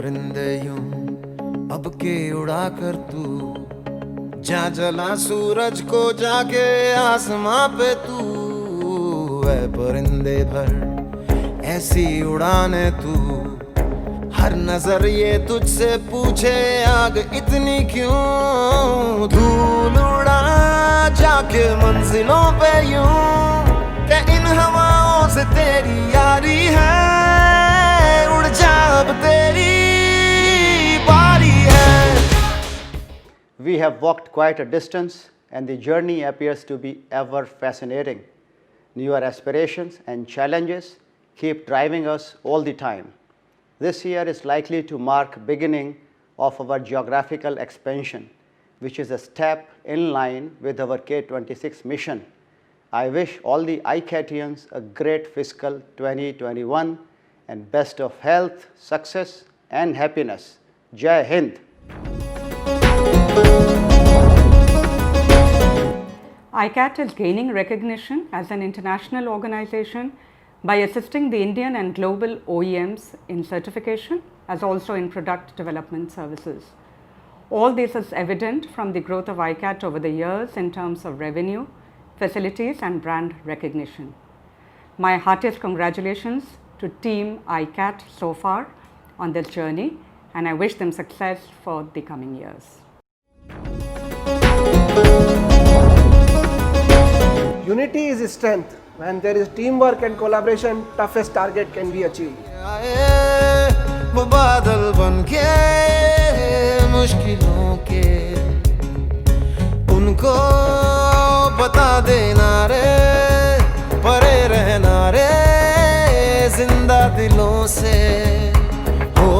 परिंदे यूं अब के उड़ा कर तू जा जला सूरज को जाके आसमां पे तू है परिंदे भर ऐसी उड़ाने तू हर नजर ये तुझसे पूछे आग इतनी क्यों धूल उड़ा जाके मंजिलों पे यूं कि इन हवाओं से तेरी यारी है उड़ जा अब तेरी बारी है। We have walked quite a distance and the journey appears to be ever fascinating. Newer aspirations and challenges keep driving us all the time. This year is likely to mark beginning of our geographical expansion, which is a step in line with our K26 mission. I wish all the ICATians a great fiscal 2021 and best of health, success and happiness. Jai Hind. ICAT is gaining recognition as an international organization by assisting the Indian and global OEMs in certification as also in product development services. All this is evident from the growth of ICAT over the years in terms of revenue, facilities and brand recognition. My heartiest congratulations to Team ICAT so far on this journey, and I wish them success for the coming years. Unity is strength. When there is teamwork and collaboration, toughest target can be achieved. वो बादल बन के मुश्किलों के उनको बता देना रे परे रहना रे जिंदा दिलों से हो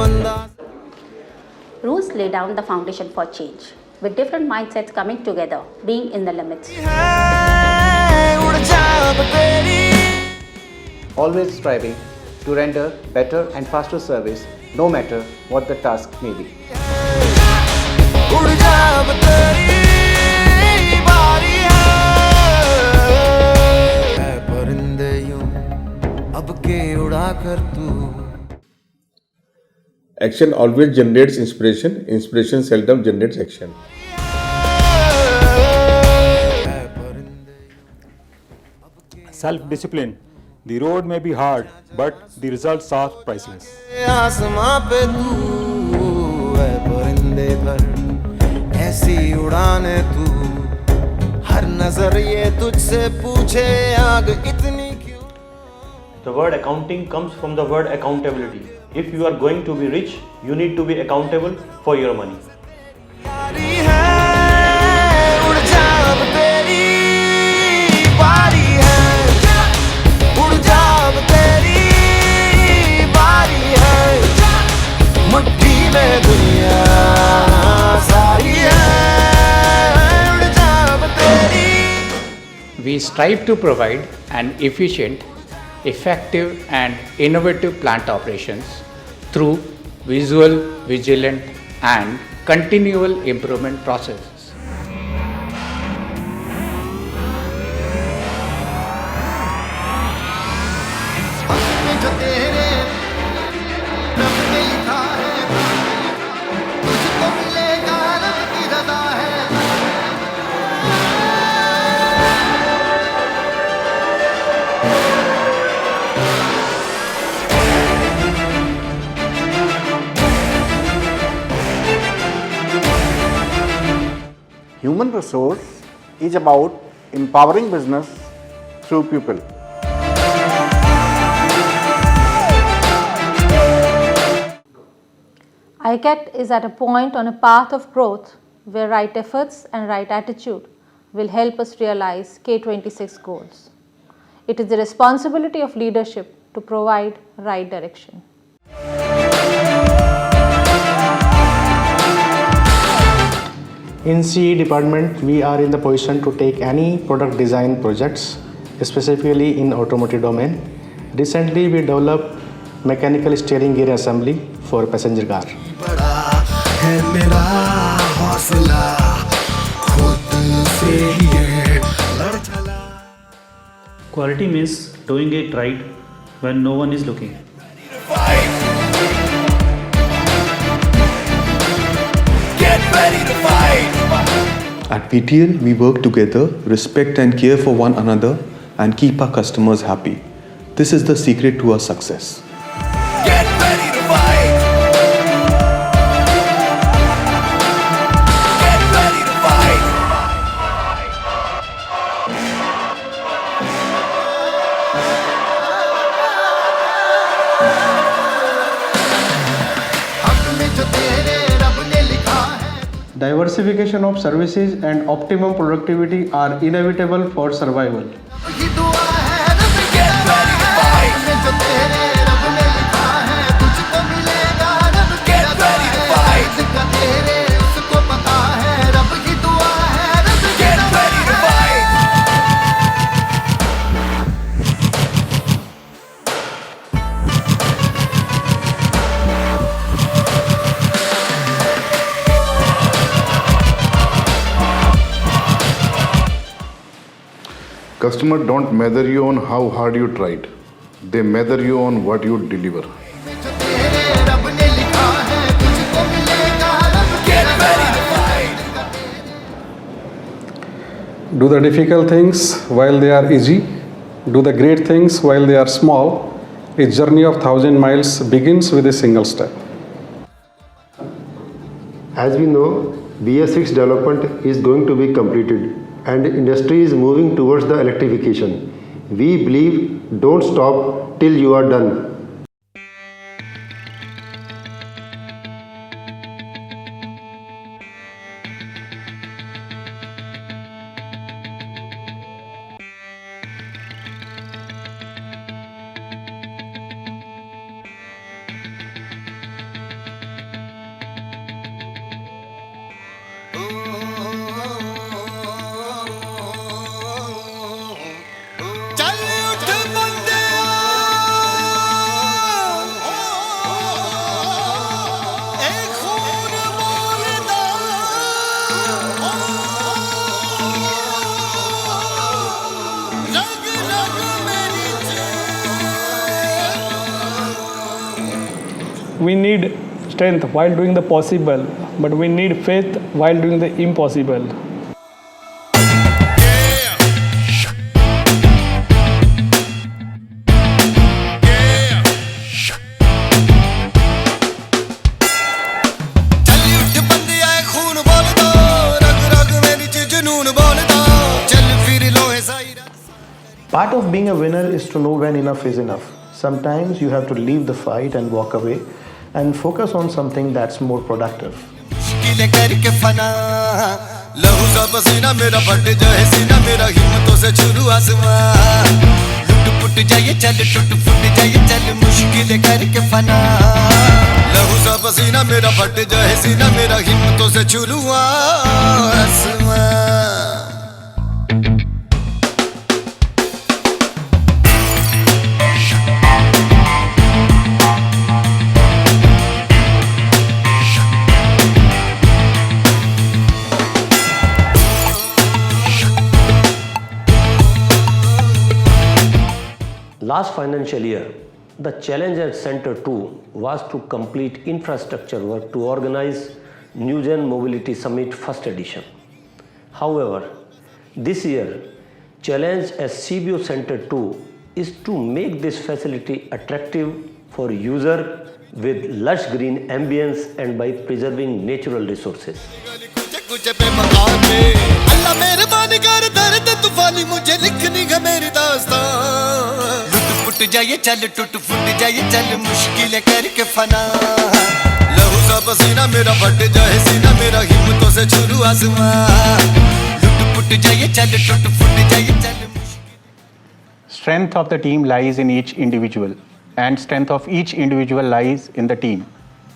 अंदाज। Rules lay down the foundation for change, with different mindsets coming together, being in the limits. Always striving to render better and faster service no matter what the task may be. परिंदे यूं अब के उड़ा कर तू Action always generates inspiration. Inspiration seldom generates action. Self-discipline. The road may be hard, but the results are priceless. आसमां पे तू है परिंदे भर ऐसी उड़ाने तू हर नजर ये तुझसे पूछे आग इतनी क्यों। The word accounting comes from the word accountability. If you are going to be rich, you need to be accountable for your money. We strive to provide an efficient, effective and innovative plant operations through visual, vigilant and continual improvement processes. Human resource is about empowering business through people. ICAT is at a point on a path of growth where right efforts and right attitude will help us realize K26 goals. It is the responsibility of leadership to provide right direction. In CE department, we are in the position to take any product design projects, specifically in automotive domain. Recently, we developed mechanical steering gear assembly for passenger car. Quality means doing it right when no one is looking. At PTL, we work together, respect and care for one another, and keep our customers happy. This is the secret to our success. Get ready to fight. Get ready to fight. Diversification of services and optimum productivity are inevitable for survival. Customers don't measure you on how hard you tried. They measure you on what you deliver. Do the difficult things while they are easy. Do the great things while they are small. A journey of 1,000 miles begins with a single step. As we know, BS6 development is going to be completed and industry is moving towards the electrification. We believe don't stop till you are done. We need strength while doing the possible, but we need faith while doing the impossible. Part of being a winner is to know when enough is enough. Sometimes you have to leave the fight and walk away and focus on something that's more productive. Last financial year, the challenge at Center 2 was to complete infrastructure work to organize NewGen Mobility Summit First Edition. However, this year, challenge at CBO Center 2 is to make this facility attractive for user with lush green ambience and by preserving natural resources. Strength of the team lies in each individual, and strength of each individual lies in the team.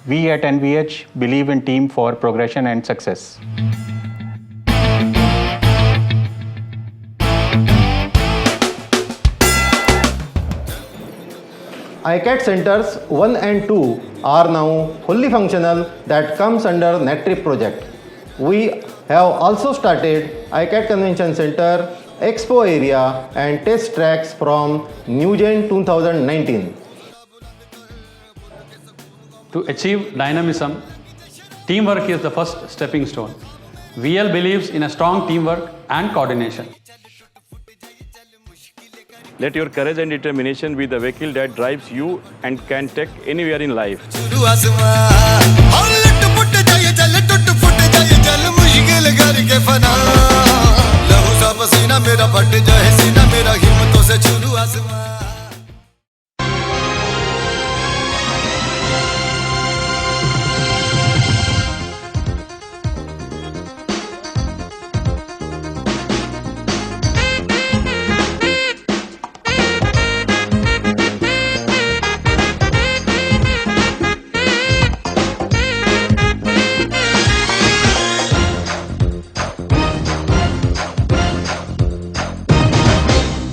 We at NVH believe in team for progression and success. ICAT centers 1 and 2 are now fully functional. That comes under NETRIP project. We have also started ICAT Convention Center, Expo area and test tracks from NewGen 2019. To achieve dynamism, teamwork is the first stepping stone. VL believes in a strong teamwork and coordination. Let your courage and determination be the vehicle that drives you and can take anywhere in life.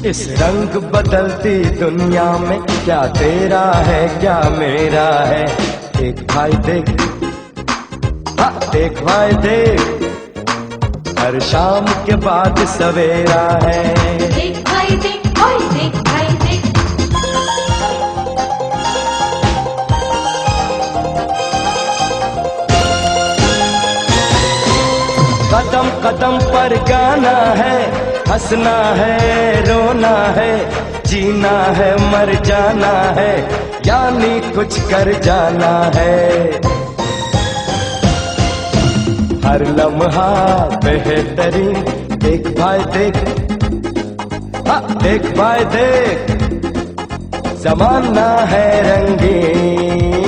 इस रंग बदलती दुनिया में क्या तेरा है क्या मेरा है। देख भाई देख, हाँ देख भाई देख, हर शाम के बाद सवेरा है। देख भाई देख, ओए देख भाई देख। कदम कदम पर गाना है, हंसना है रोना है, जीना है मर जाना है, यानी कुछ कर जाना है। हर लम्हा बेहतरीन, देख भाई देख, हाँ देख भाई देख, ज़माना है रंगीन।